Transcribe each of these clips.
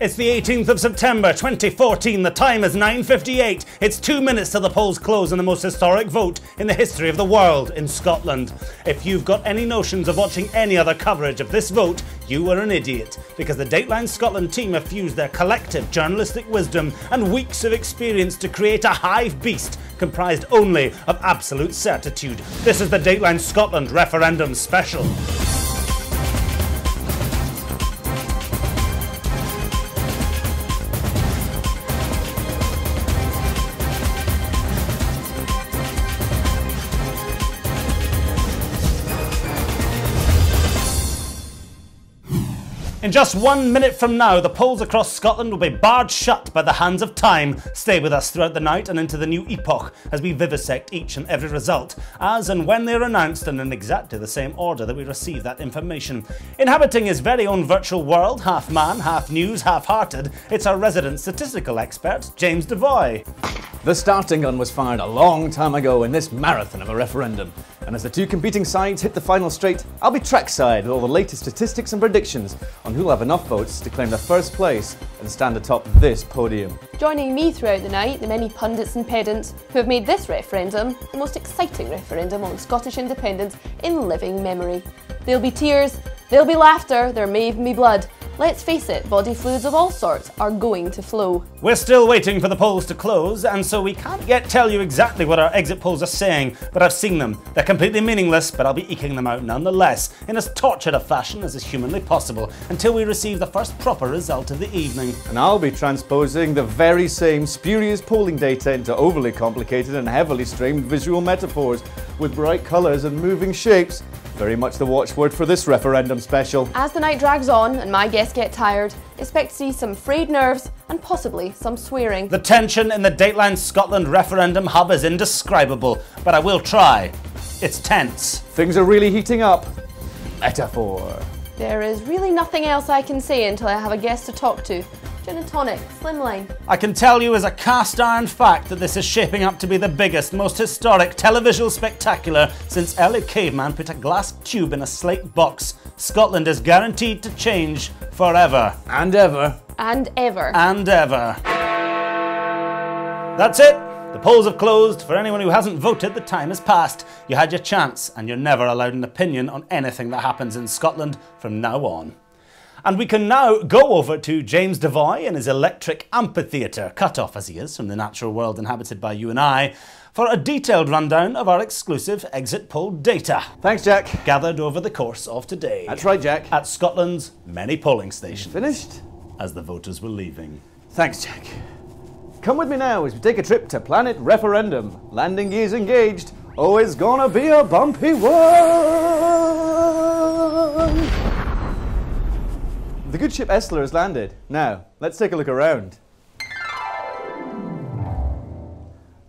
It's the 18th of September 2014, the time is 9:58. It's 2 minutes till the polls close on the most historic vote in the history of the world in Scotland. If you've got any notions of watching any other coverage of this vote, you are an idiot, because the Dateline Scotland team have fused their collective journalistic wisdom and weeks of experience to create a hive beast comprised only of absolute certitude. This is the Dateline Scotland Referendum Special. In just 1 minute from now, the polls across Scotland will be barred shut by the hands of time. Stay with us throughout the night and into the new epoch as we vivisect each and every result, as and when they are announced, and in exactly the same order that we receive that information. Inhabiting his very own virtual world, half man, half news, half-hearted, it's our resident statistical expert, James Devoy. The starting gun was fired a long time ago in this marathon of a referendum. And as the two competing sides hit the final straight, I'll be trackside with all the latest statistics and predictions on who'll have enough votes to claim the first place and stand atop this podium. Joining me throughout the night, the many pundits and pedants who have made this referendum the most exciting referendum on Scottish independence in living memory. There'll be tears, there'll be laughter, there may even be blood. Let's face it, body fluids of all sorts are going to flow. We're still waiting for the polls to close, and so we can't yet tell you exactly what our exit polls are saying, but I've seen them. They're completely meaningless, but I'll be eking them out nonetheless, in as tortured a fashion as is humanly possible, until we receive the first proper result of the evening. And I'll be transposing the very same spurious polling data into overly complicated and heavily strained visual metaphors, with bright colours and moving shapes. Very much the watchword for this referendum special. As the night drags on and my guests get tired, expect to see some frayed nerves and possibly some swearing. The tension in the Dateline Scotland referendum hub is indescribable, but I will try. It's tense. Things are really heating up. Metaphor. There is really nothing else I can say until I have a guest to talk to. Gin and tonic, slimline. I can tell you as a cast iron fact that this is shaping up to be the biggest, most historic televisual spectacular since early caveman put a glass tube in a slate box. Scotland is guaranteed to change forever. And ever. And ever. And ever. That's it. The polls have closed. For anyone who hasn't voted, the time has passed. You had your chance, and you're never allowed an opinion on anything that happens in Scotland from now on. And we can now go over to James Devoy in his electric amphitheatre, cut off as he is from the natural world inhabited by you and I, for a detailed rundown of our exclusive exit poll data. Thanks, Jack. Gathered over the course of today. That's right, Jack. At Scotland's many polling stations. Finished? As the voters were leaving. Thanks, Jack. Come with me now as we take a trip to Planet Referendum. Landing gears engaged. Oh, it's gonna be a bumpy one. The good ship Essler has landed. Now, let's take a look around.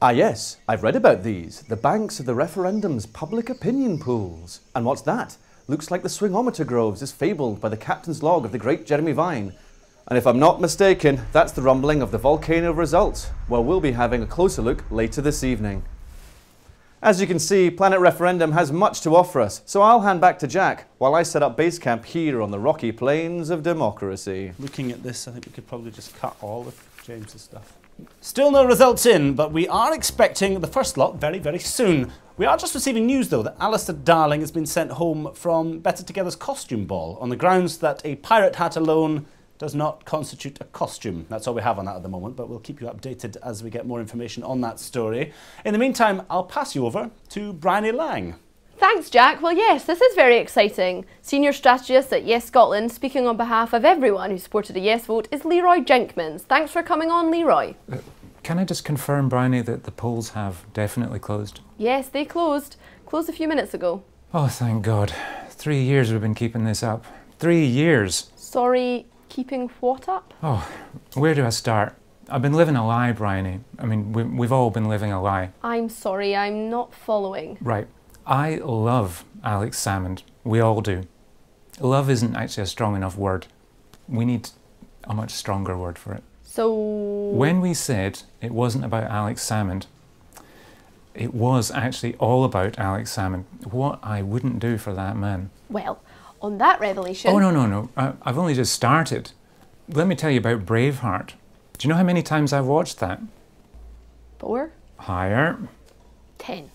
Ah yes, I've read about these. The banks of the referendum's public opinion pools. And what's that? Looks like the swingometer groves as fabled by the captain's log of the great Jeremy Vine. And if I'm not mistaken, that's the rumbling of the volcano results, where we'll be having a closer look later this evening. As you can see, Planet Referendum has much to offer us, so I'll hand back to Jack while I set up base camp here on the rocky plains of democracy. Looking at this, I think we could probably just cut all of James's stuff. Still no results in, but we are expecting the first lot very, very soon. We are just receiving news, though, that Alistair Darling has been sent home from Better Together's costume ball on the grounds that a pirate hat alone does not constitute a costume. That's all we have on that at the moment, but we'll keep you updated as we get more information on that story. In the meantime, I'll pass you over to Bryony Lang. Thanks, Jack. Well, yes, this is very exciting. Senior strategist at Yes Scotland, speaking on behalf of everyone who supported a yes vote, is Leroy Jenkmans. Thanks for coming on, Leroy. Can I just confirm, Bryony, that the polls have definitely closed? Yes, they closed. Closed a few minutes ago. Oh, thank God. 3 years we've been keeping this up. 3 years. Sorry, keeping what up? Oh, where do I start? I've been living a lie, Bryony. I mean, we've all been living a lie. I'm sorry, I'm not following. Right. I love Alex Salmond. We all do. Love isn't actually a strong enough word. We need a much stronger word for it. So... When we said it wasn't about Alex Salmond, it was actually all about Alex Salmond. What I wouldn't do for that man. Well, on that revelation... Oh, no. I've only just started. let me tell you about Braveheart. Do you know how many times I've watched that? 4? Higher. 10.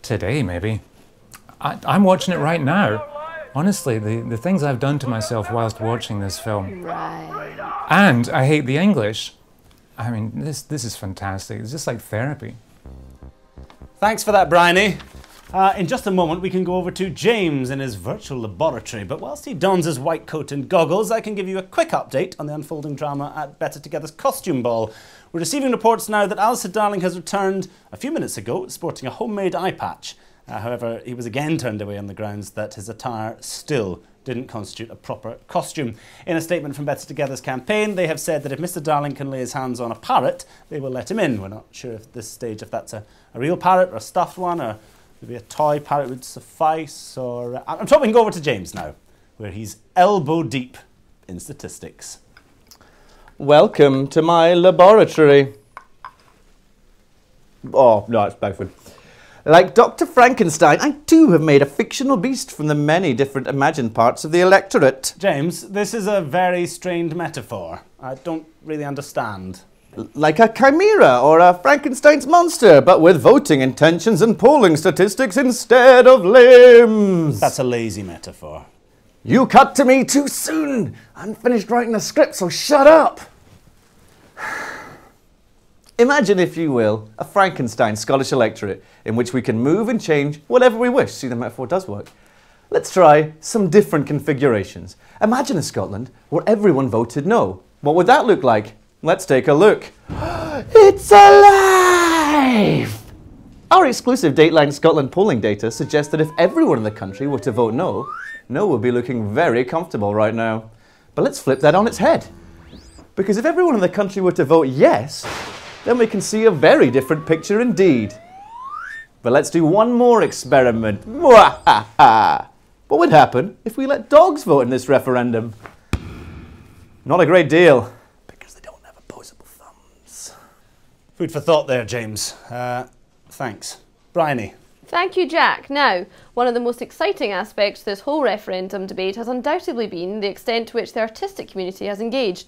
Today, maybe. I'm watching it right now. Honestly, the things I've done to myself whilst watching this film. Right. And I hate the English. I mean, this is fantastic. It's just like therapy. Thanks for that, Bryony. In just a moment, we can go over to James in his virtual laboratory. But whilst he dons his white coat and goggles, I can give you a quick update on the unfolding drama at Better Together's costume ball. We're receiving reports now that Alistair Darling has returned a few minutes ago, sporting a homemade eye patch. However, he was again turned away on the grounds that his attire still didn't constitute a proper costume. In a statement from Better Together's campaign, they have said that if Mr. Darling can lay his hands on a parrot, they will let him in. We're not sure at this stage if that's a real parrot or a stuffed one, or maybe a toy parrot would suffice. Or I'm talking, we can go over to James now, where he's elbow deep in statistics. Welcome to my laboratory. Oh, no, it's Bedford. Like Dr. Frankenstein, I too have made a fictional beast from the many different imagined parts of the electorate. James, this is a very strained metaphor. I don't really understand. Like a chimera or a Frankenstein's monster, but with voting intentions and polling statistics instead of limbs. That's a lazy metaphor. You cut to me too soon. I haven't finished writing the script, so shut up. Imagine, if you will, a Frankenstein Scottish electorate in which we can move and change whatever we wish. See, the metaphor does work. Let's try some different configurations. Imagine a Scotland where everyone voted no. What would that look like? Let's take a look. It's alive! Our exclusive Dateline Scotland polling data suggests that if everyone in the country were to vote no, no would be looking very comfortable right now. But let's flip that on its head. Because if everyone in the country were to vote yes, then we can see a very different picture indeed. But let's do one more experiment. What would happen if we let dogs vote in this referendum? Not a great deal, because they don't have opposable thumbs. Food for thought there, James. Thanks. Bryony. Thank you, Jack. Now, one of the most exciting aspects of this whole referendum debate has undoubtedly been the extent to which the artistic community has engaged.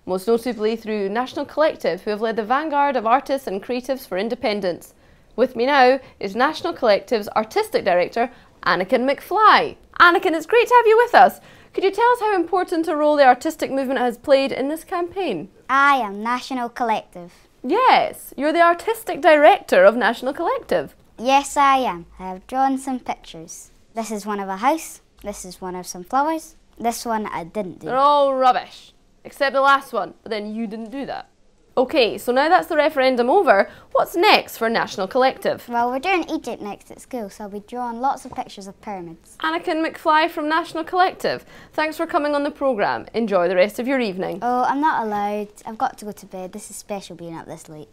Most notably through National Collective, who have led the vanguard of artists and creatives for independence. With me now is National Collective's Artistic Director, Anakin McFly. Anakin, it's great to have you with us. Could you tell us how important a role the artistic movement has played in this campaign? I am National Collective. Yes, you're the Artistic Director of National Collective. Yes, I am. I have drawn some pictures. This is one of a house. This is one of some flowers. This one I didn't do. They're all rubbish. Except the last one, but then you didn't do that. Okay, so now that's the referendum over, what's next for National Collective? Well, we're doing Egypt next at school, so I'll be drawing lots of pictures of pyramids. Anakin McFly from National Collective, thanks for coming on the programme. Enjoy the rest of your evening. Oh, I'm not allowed. I've got to go to bed. This is special being up this late.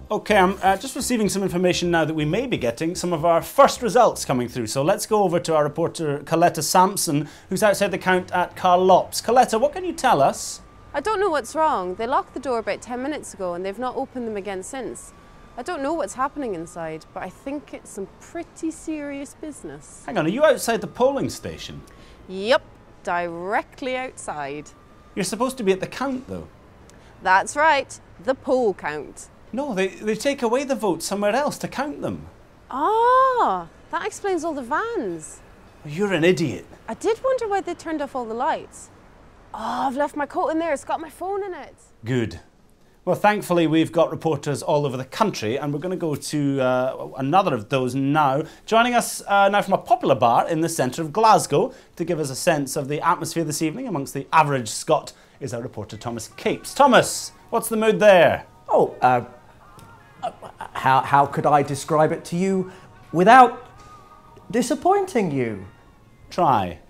Okay, I'm just receiving some information now that we may be getting some of our first results coming through. So let's go over to our reporter, Coletta Sampson, who's outside the count at Carlops. Coletta, what can you tell us? I don't know what's wrong. They locked the door about 10 minutes ago and they've not opened them again since. I don't know what's happening inside, but I think it's some pretty serious business. Hang on, are you outside the polling station? Yep, directly outside. You're supposed to be at the count, though. That's right, the poll count. No, they take away the votes somewhere else to count them. Ah, that explains all the vans. You're an idiot. I did wonder why they turned off all the lights. Oh, I've left my coat in there. It's got my phone in it. Good. Well, thankfully, we've got reporters all over the country, and we're going to go to another of those now. Joining us now from a popular bar in the centre of Glasgow to give us a sense of the atmosphere this evening amongst the average Scot is our reporter Thomas Capes. Thomas, what's the mood there? Oh, how could I describe it to you without disappointing you? Try.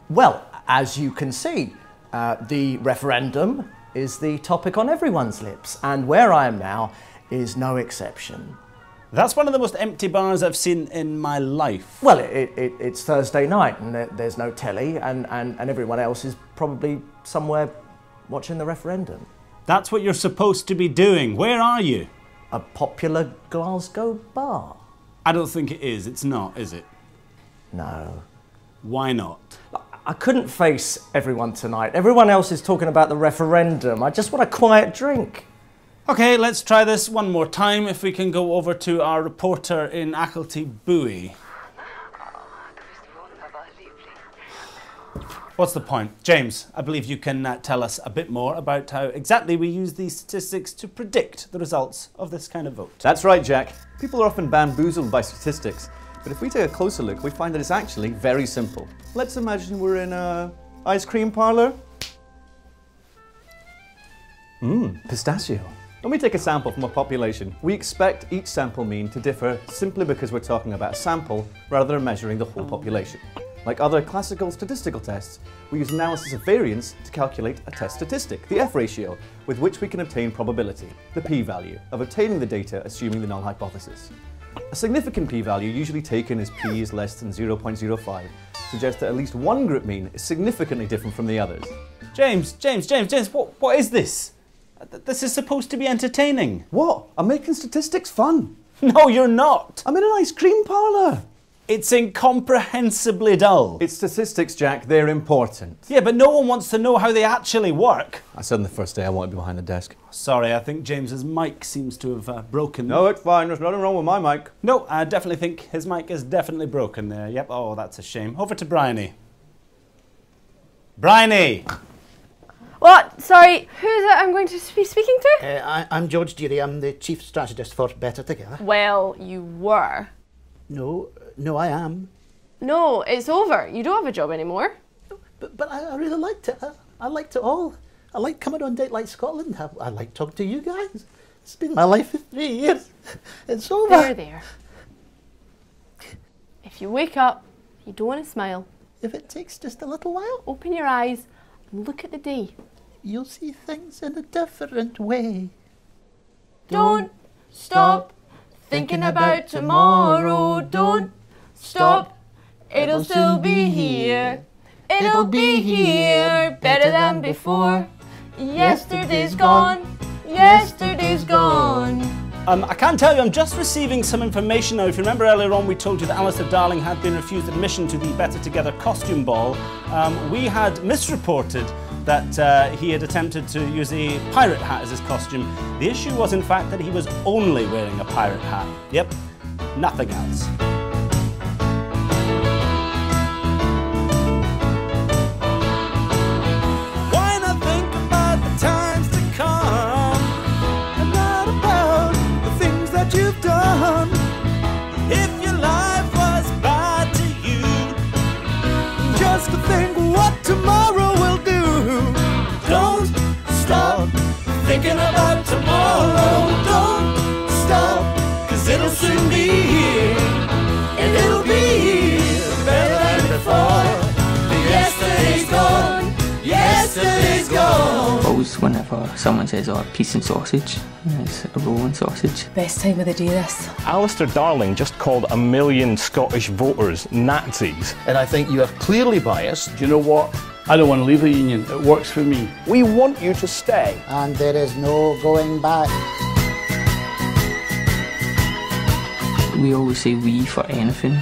Well, as you can see, the referendum is the topic on everyone's lips, and where I am now is no exception. That's one of the most empty bars I've seen in my life. Well, it's Thursday night, and there's no telly, and everyone else is probably somewhere watching the referendum. That's what you're supposed to be doing. Where are you? A popular Glasgow bar. I don't think it is. It's not, is it? No. Why not? I couldn't face everyone tonight. Everyone else is talking about the referendum. I just want a quiet drink. Okay, let's try this one more time. If we can go over to our reporter in Acklety Buoy. What's the point? James, I believe you can tell us a bit more about how exactly we use these statistics to predict the results of this kind of vote. That's right, Jack. People are often bamboozled by statistics, but if we take a closer look, we find that it's actually very simple. Let's imagine we're in an ice cream parlour. Pistachio. When we take a sample from a population, we expect each sample mean to differ simply because we're talking about a sample rather than measuring the whole population. Like other classical statistical tests, we use analysis of variance to calculate a test statistic, the F-ratio, with which we can obtain probability, the p-value, of obtaining the data assuming the null hypothesis. A significant p-value, usually taken as p is less than 0.05, suggests that at least one group mean is significantly different from the others. James, what is this? This is supposed to be entertaining. What? I'm making statistics fun. No, you're not. I'm in an ice cream parlour. It's incomprehensibly dull. It's statistics, Jack. They're important. Yeah, but no one wants to know how they actually work. I said on the first day I wanted to be behind the desk. Sorry, I think James's mic seems to have broken. No, it's fine. There's nothing wrong with my mic. No, I definitely think his mic is definitely broken there. Yep. Oh, that's a shame. Over to Bryony. Bryony! What? Sorry, who's it I'm going to be speaking to? I'm George Deary. I'm the chief strategist for Better Together. Well, you were. No, I am. No, it's over. You don't have a job anymore. But I really liked it. I liked it all. I liked coming on Dateline Scotland. I like talking to you guys. It's been my life for 3 years. It's over. There. If you wake up, you don't want to smile. If it takes just a little while, open your eyes and look at the day. You'll see things in a different way. Don't stop thinking about tomorrow. Don't stop. It'll still be here. It'll be here, better than before. Yesterday's gone. Yesterday's gone. I can tell you, I'm just receiving some information now. If you remember earlier on, we told you that Alistair Darling had been refused admission to the Better Together costume ball. We had misreported that he had attempted to use a pirate hat as his costume. The issue was, in fact, that he was only wearing a pirate hat. Yep, nothing else. Thinking about tomorrow, don't stop, 'cause it'll soon be here, and it'll be here, better than before. Yesterday's gone, yesterday's gone. Always whenever someone says, oh, peas and sausage, it's a rolling sausage. Best time of the day, this. Alistair Darling just called 1 million Scottish voters Nazis. And I think you are clearly biased. Do you know what? I don't want to leave the union. It works for me. We want you to stay. And there is no going back. We always say we for anything.